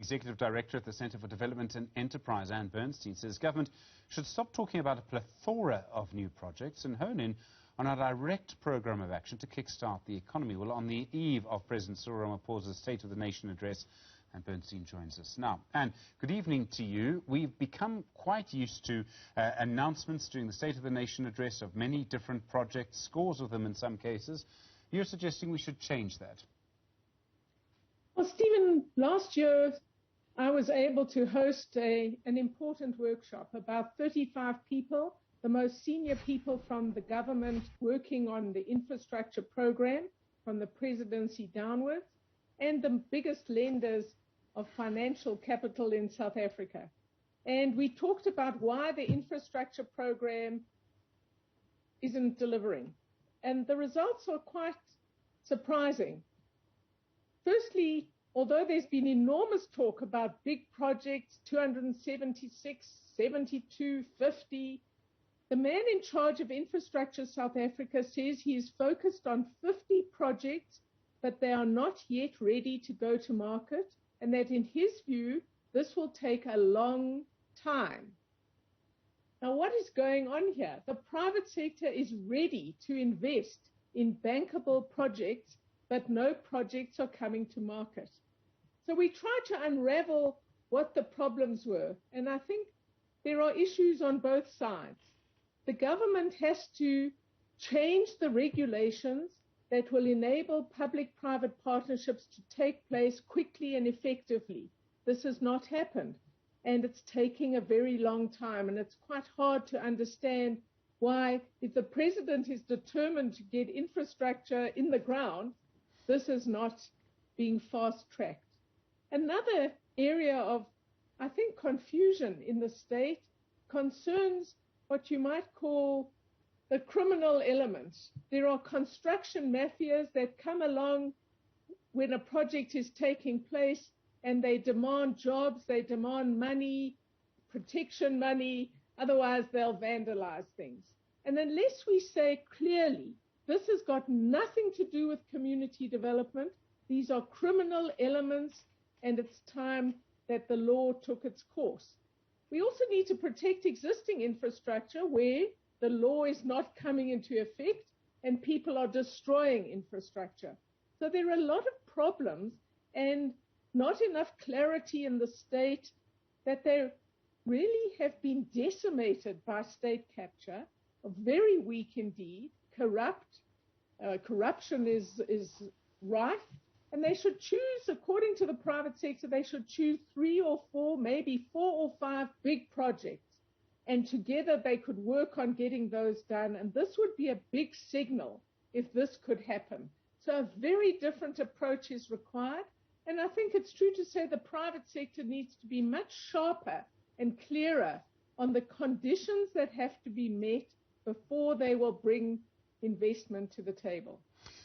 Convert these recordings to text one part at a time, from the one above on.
Executive Director at the Centre for Development and Enterprise, Bernstein, says government should stop talking about a plethora of new projects and hone in on a direct programme of action to kickstart the economy. Well, on the eve of President Cyril Ramaphosa's State of the Nation address, Bernstein joins us now. Anne, good evening to you. We've become quite used to announcements during the State of the Nation address of many different projects, scores of them in some cases. You're suggesting we should change that? Well, Stephen, last year I was able to host an important workshop. About 35 people, the most senior people from the government working on the infrastructure program, from the presidency downwards, and the biggest lenders of financial capital in South Africa. And we talked about why the infrastructure program isn't delivering. And the results are quite surprising. Firstly, although there's been enormous talk about big projects, 276, 72, 50, the man in charge of Infrastructure South Africa says he is focused on 50 projects, but they are not yet ready to go to market, and that in his view, this will take a long time. Now, what is going on here? The private sector is ready to invest in bankable projects, but no projects are coming to market. So we tried to unravel what the problems were, and I think there are issues on both sides. The government has to change the regulations that will enable public-private partnerships to take place quickly and effectively. This has not happened, and it's taking a very long time, and it's quite hard to understand why, if the president is determined to get infrastructure in the ground, this is not being fast-tracked. Another area of, I think, confusion in the state concerns what you might call the criminal elements. There are construction mafias that come along when a project is taking place, and they demand jobs, they demand money, protection money, otherwise they'll vandalize things. And unless we say clearly, this has got nothing to do with community development, these are criminal elements, and it's time that the law took its course. We also need to protect existing infrastructure where the law is not coming into effect and people are destroying infrastructure. So there are a lot of problems and not enough clarity in the state that they really have been decimated by state capture, very weak indeed, corrupt. Corruption is rife, and they should choose, according to the private sector, they should choose 3 or 4, maybe 4 or 5 big projects. And together they could work on getting those done. And this would be a big signal if this could happen. So a very different approach is required. And I think it's true to say the private sector needs to be much sharper and clearer on the conditions that have to be met before they will bring investment to the table.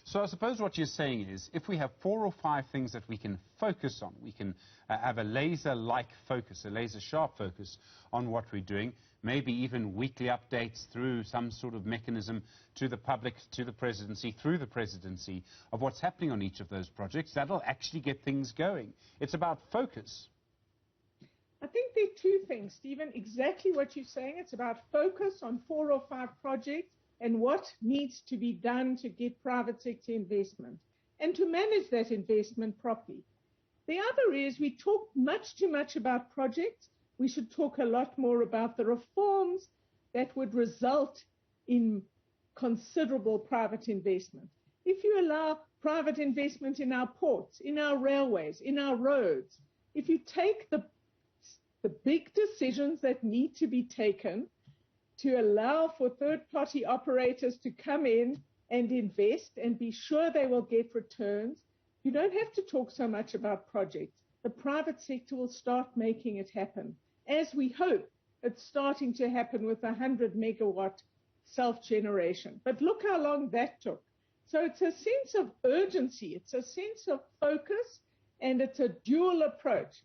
So I suppose what you're saying is, if we have 4 or 5 things that we can focus on, we can have a laser-like focus, a laser-sharp focus on what we're doing, maybe even weekly updates through some sort of mechanism to the public, to the presidency, through the presidency, of what's happening on each of those projects, that'll actually get things going. It's about focus. I think there are 2 things, Stephen, exactly what you're saying. It's about focus on 4 or 5 projects and what needs to be done to get private sector investment and to manage that investment properly. The other is we talk much too much about projects. We should talk a lot more about the reforms that would result in considerable private investment. If you allow private investment in our ports, in our railways, in our roads, if you take the big decisions that need to be taken to allow for third-party operators to come in and invest and be sure they will get returns, you don't have to talk so much about projects. The private sector will start making it happen, as we hope it's starting to happen with 100-megawatt self-generation. But look how long that took. So it's a sense of urgency, it's a sense of focus, and it's a dual approach.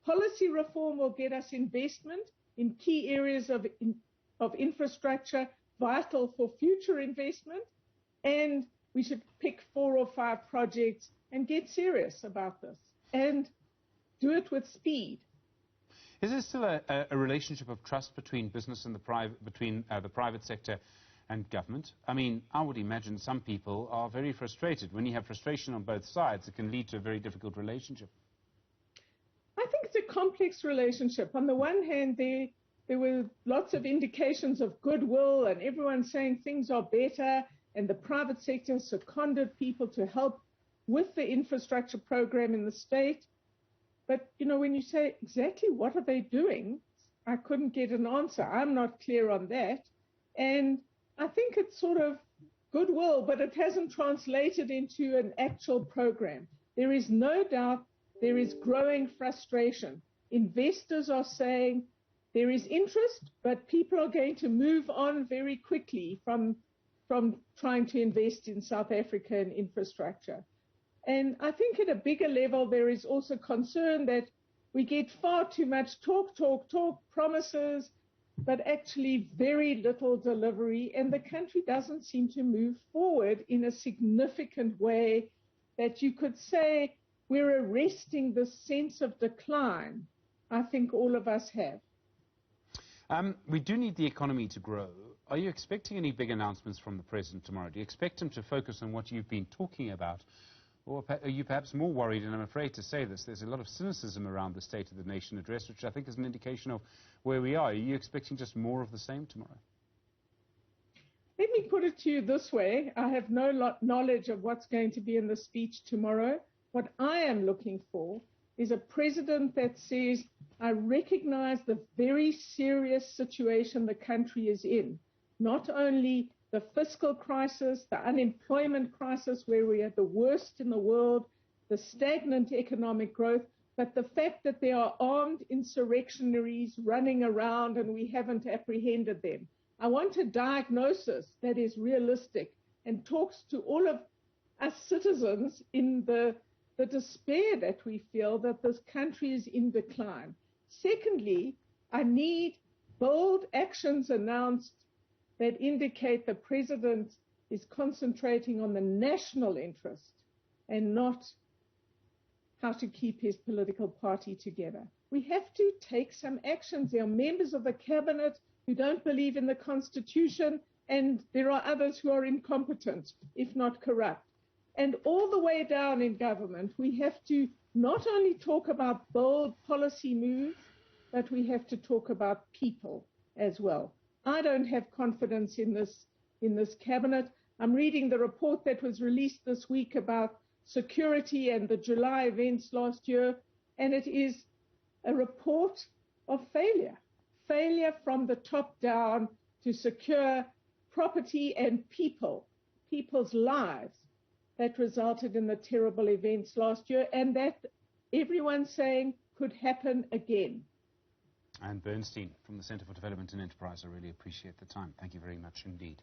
Policy reform will get us investment in key areas of infrastructure vital for future investment, and we should pick 4 or 5 projects and get serious about this. And do it with speed. Is there still a relationship of trust between business and the private sector and government? I mean, I would imagine some people are very frustrated. When you have frustration on both sides, it can lead to a very difficult relationship. I think it's a complex relationship. On the one hand, there were lots of indications of goodwill and everyone saying things are better, and the private sector seconded people to help with the infrastructure program in the state. But, you know, when you say exactly what are they doing, I couldn't get an answer. I'm not clear on that. And I think it's sort of goodwill, but it hasn't translated into an actual program. There is no doubt there is growing frustration. Investors are saying there is interest, but people are going to move on very quickly from trying to invest in South Africa in infrastructure. And I think at a bigger level, there is also concern that we get far too much talk, promises, but actually very little delivery, and the country doesn't seem to move forward in a significant way that you could say we're arresting this sense of decline. I think all of us have. We do need the economy to grow. Are you expecting any big announcements from the President tomorrow? Do you expect him to focus on what you've been talking about? Or are you perhaps more worried, and I'm afraid to say this, there's a lot of cynicism around the State of the Nation address, which I think is an indication of where we are. Are you expecting just more of the same tomorrow? Let me put it to you this way. I have no knowledge of what's going to be in the speech tomorrow. What I am looking for is a president that says, I recognize the very serious situation the country is in, not only the fiscal crisis, the unemployment crisis where we are the worst in the world, the stagnant economic growth, but the fact that there are armed insurrectionaries running around and we haven't apprehended them. I want a diagnosis that is realistic and talks to all of us citizens in the despair that we feel that this country is in decline. Secondly, I need bold actions announced that indicate the president is concentrating on the national interest and not how to keep his political party together. We have to take some actions. There are members of the cabinet who don't believe in the Constitution, and there are others who are incompetent, if not corrupt. And all the way down in government, we have to not only talk about bold policy moves, but we have to talk about people as well. I don't have confidence in this cabinet. I'm reading the report that was released this week about security and the July events last year, and it is a report of failure from the top down to secure property and people's lives that resulted in the terrible events last year, and that everyone's saying could happen again. And Bernstein from the Centre for Development and Enterprise, I really appreciate the time. Thank you very much indeed.